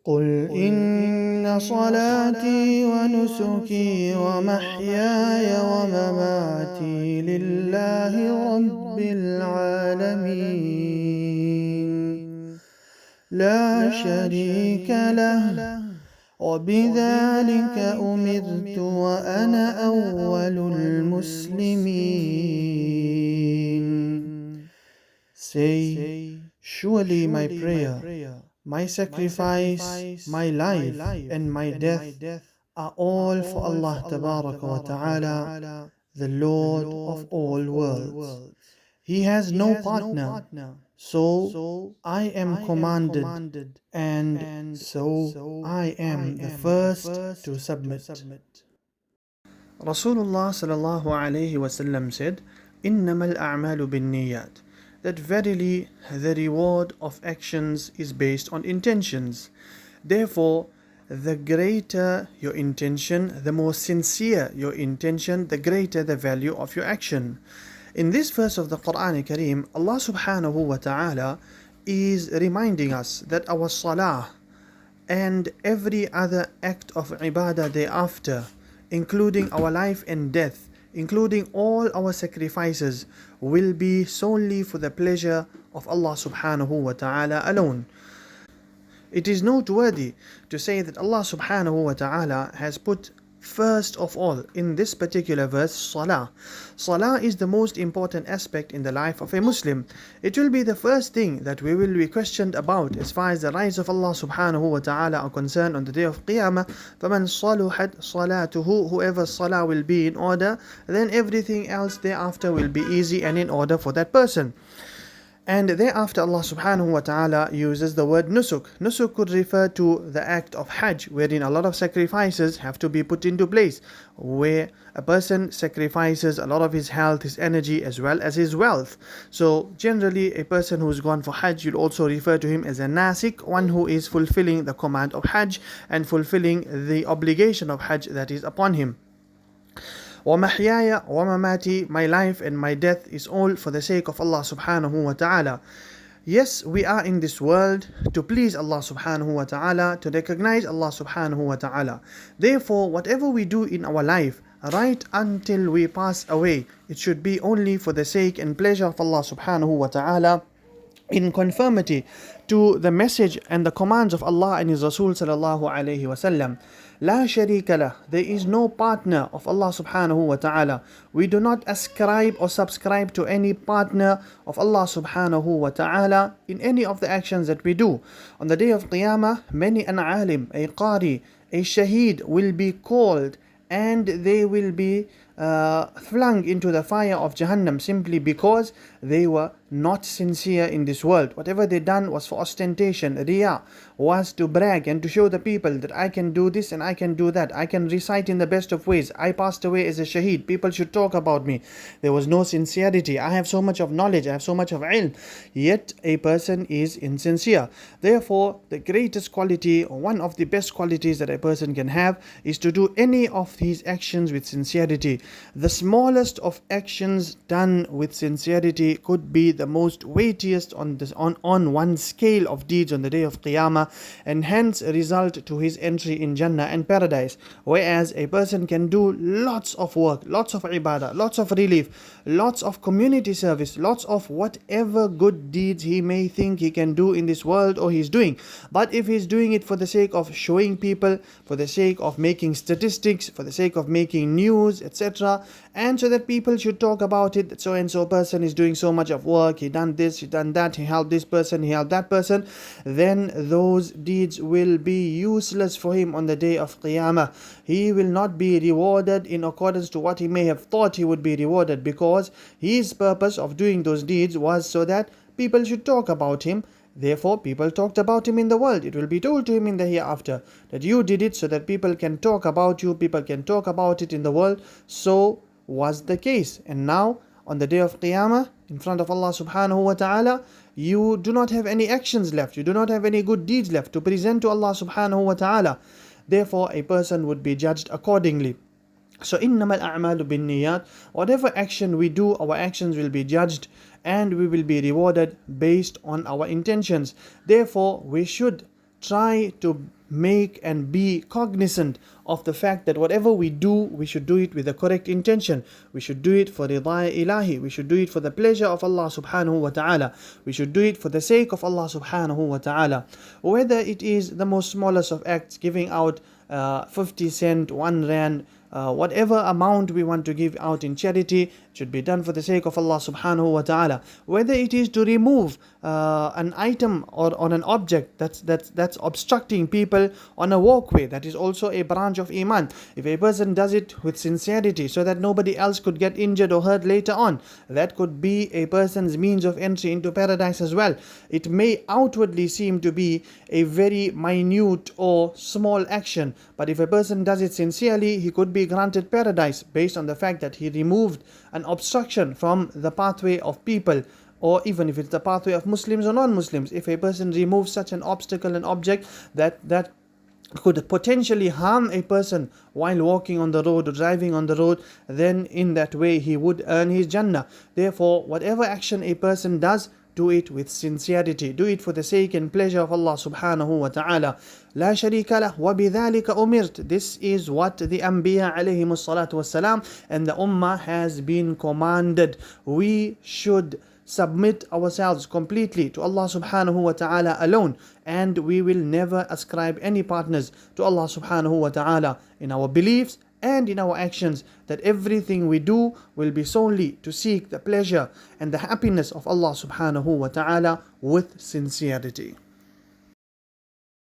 قل إن صلاتي ونسكي ومحياي ومماتي لله رب العالمين لا شريك له وبذلك أمرت وأنا أول المسلمين. Say, surely my prayer, my sacrifice, my life and my death are all for Allah Tabaraka wa Ta'ala, the Lord of all worlds. He has no partner, so I am commanded, and so I am the first to submit. Rasulullah sallallahu alayhi wasallam said, إِنَّمَا الْأَعْمَالُ بِالنِّيَّاتِ, that verily the reward of actions is based on intentions. Therefore, the greater your intention, the more sincere your intention, the greater the value of your action. In this verse of the Qur'Ānic Kareem, Allah subhanahu wa ta'ala is reminding us that our salah and every other act of ibadah thereafter, including our life and death, including all our sacrifices, will be solely for the pleasure of Allah subhanahu wa ta'ala alone. It is noteworthy to say that Allah subhanahu wa ta'ala has put first of all in this particular verse salah. Salah is the most important aspect in the life of a Muslim. It will be the first thing that we will be questioned about as far as the rights of Allah subhanahu wa ta'ala are concerned on the day of Qiyamah. فَمَنْ صَلُحَتْ صَلَاتُهُ, whoever's salah will be in order, then everything else thereafter will be easy and in order for that person. And thereafter Allah subhanahu wa ta'ala uses the word nusuk. Nusuk could refer to the act of hajj, wherein a lot of sacrifices have to be put into place, where a person sacrifices a lot of his health, his energy, as well as his wealth. So generally a person who's gone for hajj, you'll also refer to him as a nasik, one who is fulfilling the command of hajj and fulfilling the obligation of hajj that is upon him. وَمَحْيَايَ وَمَمَاتِي, my life and my death is all for the sake of Allah subhanahu wa ta'ala. Yes, we are in this world to please Allah subhanahu wa ta'ala, to recognize Allah subhanahu wa ta'ala. Therefore, whatever we do in our life, right until we pass away, it should be only for the sake and pleasure of Allah subhanahu wa ta'ala, in conformity to the message and the commands of Allah and His Rasul sallallahu alayhi wasallam. La sharika lah, there is no partner of Allah subhanahu wa ta'ala. We do not ascribe or subscribe to any partner of Allah subhanahu wa ta'ala in any of the actions that we do. On the day of Qiyamah, many an alim, a qari, a shaheed will be called, and they will be flung into the fire of Jahannam simply because they were not sincere in this world. Whatever they done was for ostentation. Riya was to brag and to show the people that I can do this and I can do that. I can recite in the best of ways. I passed away as a shaheed. People should talk about me. There was no sincerity. I have so much of knowledge. I have so much of ilm. Yet a person is insincere. Therefore, the greatest quality, or one of the best qualities that a person can have, is to do any of his actions with sincerity. The smallest of actions done with sincerity could be the most weightiest on one scale of deeds on the day of Qiyamah, and hence result to his entry in Jannah and paradise. Whereas a person can do lots of work, lots of ibadah, lots of relief, lots of community service, lots of whatever good deeds he may think he can do in this world or he's doing. But if he's doing it for the sake of showing people, for the sake of making statistics, for the sake of making news, etc., and so that people should talk about it, that so and so person is doing so much of work, he done this, he done that, he helped this person, he helped that person, then those deeds will be useless for him on the day of Qiyamah. He will not be rewarded in accordance to what he may have thought he would be rewarded, because his purpose of doing those deeds was so that people should talk about him. Therefore, people talked about him in the world. It will be told to him in the hereafter that you did it so that people can talk about you, people can talk about it in the world. So was the case. And now, on the day of Qiyamah, in front of Allah subhanahu wa ta'ala, you do not have any actions left. You do not have any good deeds left to present to Allah subhanahu wa ta'ala. Therefore, a person would be judged accordingly. So, إِنَّمَا الْأَعْمَالُ بِالنِّيَّاتِ, whatever action we do, our actions will be judged and we will be rewarded based on our intentions. Therefore, we should try to make and be cognizant of the fact that whatever we do, we should do it with the correct intention. We should do it for Ridha Ilahi. We should do it for the pleasure of Allah subhanahu wa ta'ala. We should do it for the sake of Allah subhanahu wa ta'ala. Whether it is the most smallest of acts, giving out 50 cent, 1 rand, whatever amount we want to give out in charity, should be done for the sake of Allah subhanahu wa ta'ala. Whether it is to remove an item or on an object that's obstructing people on a walkway, that is also a branch of Iman. If a person does it with sincerity so that nobody else could get injured or hurt later on, that could be a person's means of entry into paradise as well. It may outwardly seem to be a very minute or small action, but if a person does it sincerely, he could be granted paradise based on the fact that he removed an obstruction from the pathway of people, or even if it's the pathway of Muslims or non-Muslims. If a person removes such an obstacle and object that could potentially harm a person while walking on the road or driving on the road, then in that way he would earn his Jannah. Therefore, whatever action a person does, do it with sincerity. Do it for the sake and pleasure of Allah subhanahu wa ta'ala. La sharika lah wa bidhalika umirt. This is what the Anbiya alayhimu salatu wassalam and the Ummah has been commanded. We should submit ourselves completely to Allah subhanahu wa ta'ala alone, and we will never ascribe any partners to Allah subhanahu wa ta'ala in our beliefs and in our actions, that everything we do will be solely to seek the pleasure and the happiness of Allah subhanahu wa ta'ala with sincerity.